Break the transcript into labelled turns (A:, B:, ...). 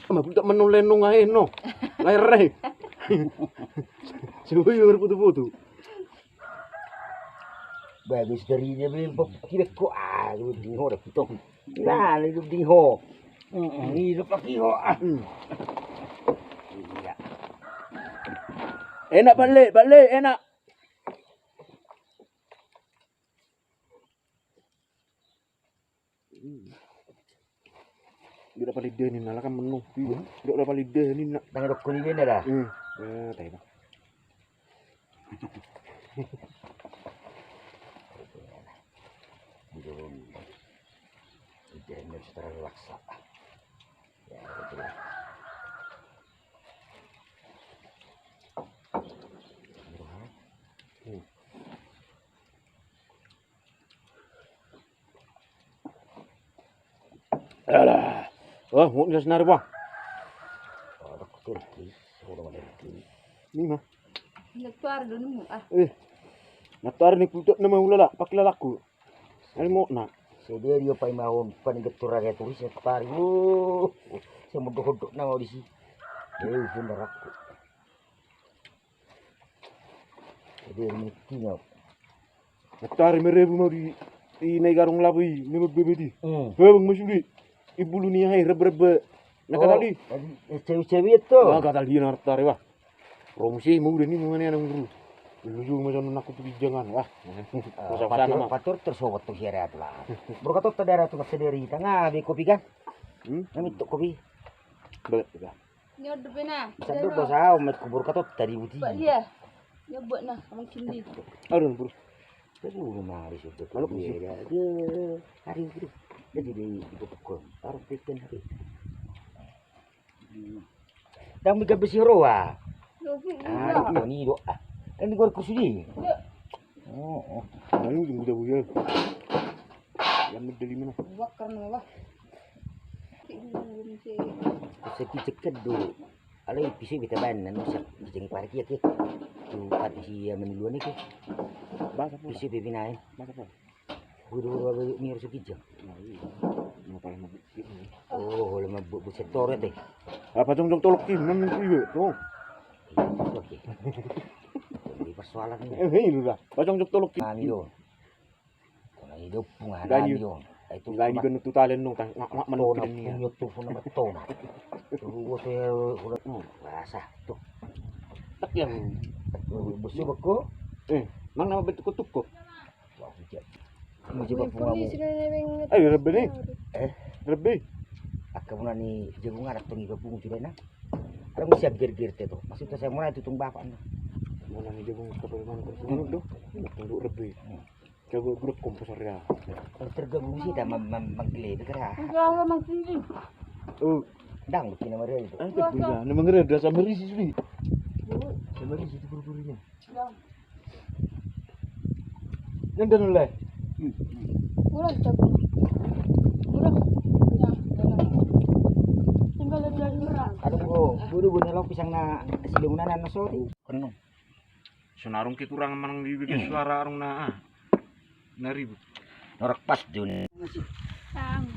A: Mabuta menulenong ae no. Laire. Suyo putu-putu.
B: Bagus dari dia beli kira ko lu di ho dah putok. Nah, lu di ho. Ni lu pakai ho. Iya.
A: Enak balik, enak. Tidak dapat lidah ni, nala kan menu. Tidak dapat lidah ni nak.
B: Tangga dok ni benda dah.
A: Ya, tahu.
B: Jangan terlalu laksa. Ya, betul.
A: Alah. Oh, mau jelas nari bang.
B: Ada kuterki, orang ada kuterki.
A: Ni mah.
C: Nagtuar doon mo
A: Natar ni putok nama ulala, pakai lalaku. Ani mau nak.
B: Saya dia pai mahon pangetur raga turis setari. Saya mau hodok nama di sini. Benar aku. Dia ni tinggal.
A: Natar merebu mau di naik garung labui, ni mau bebedi. Bang masuk ibu lu ni hai rebe. Nak tadi.
B: Cewek-cewek tu.
A: Ah kata dia natar wah. Promosi mau ni mana yang dulu. Lu juga macam nak tu jangan wah.
B: Patur tersowat tu siarat lah. Berkata tadara tu sendiri tengah be kopi kan? Kami tu kopi.
A: Betul juga.
C: Nyod na.
B: Satu bosau met kubur kata tadi buti.
C: Pak dia. Nyobot na amang kindi.
A: Aduh bro.
B: Tapi rumah di situ. Kalau dia hari itu dia jadi ibu pukul. Taruh pikiran hari. Dan mereka bersiroa. Ni doa. Kan di kursi ni. Oh.
A: Lalu yang muda-muda. Yang dari mana?
C: Bakar na ba?
B: Sepi ceked do. Alai pisau kita ban nan usap jangan parki ke. Tu kat si menulu ni ke.
A: Bahasa apa?
B: Pisau pipinain.
A: Bahasa apa?
B: Guru ni harus kijang.
A: Mau paling mabuk.
B: Oh, lama buset toret deh.
A: Apa jong tolok ki nan kuwi tuh.
B: Okey. Ini persoalan ni.
A: Ini dah. Apa jong tolok ki.
B: Kami yo. Kalau hidup penganan
A: Ganyu.
B: yo. Itu
A: Lagi kan tu talen nung tang mak
B: menurut
A: manuk ni.
B: punya tu pun nama ton. Tunggu saya udah rasa tu.
A: Tak yang
B: Busu beko.
A: mang nama betul kutuk.
B: Wah, hujat. Ini coba pungamu.
A: Ayo rebe ni. Rebe.
B: Akamuna ni jagungan atau ni gabung sudah na. Ada mesti ger-ger tu. Maksudnya saya mulai tutung bapak na.
A: Mana ni jagung kapal mana tu? Tunggu rebe. Jago grup komposer ya.
B: Kalau tergabung sih dah manggil bergerak.
C: Enggak amang kindi.
A: Oh,
B: Dang bikin nama dia itu.
A: ada benda. Nama ngere dah sama risi sini. Sama risi tu buru-burunya. Yang dah nolai.
C: Murah tak. Murah. Ya, dalam. Tinggal lebih murah.
B: Kadang buru bunelok pisang na silungunan na sorry. Penuh.
A: Senarung ki kurang manang dibikin suara arung na. Nari bu.
B: Norak pas dun.
C: Sang.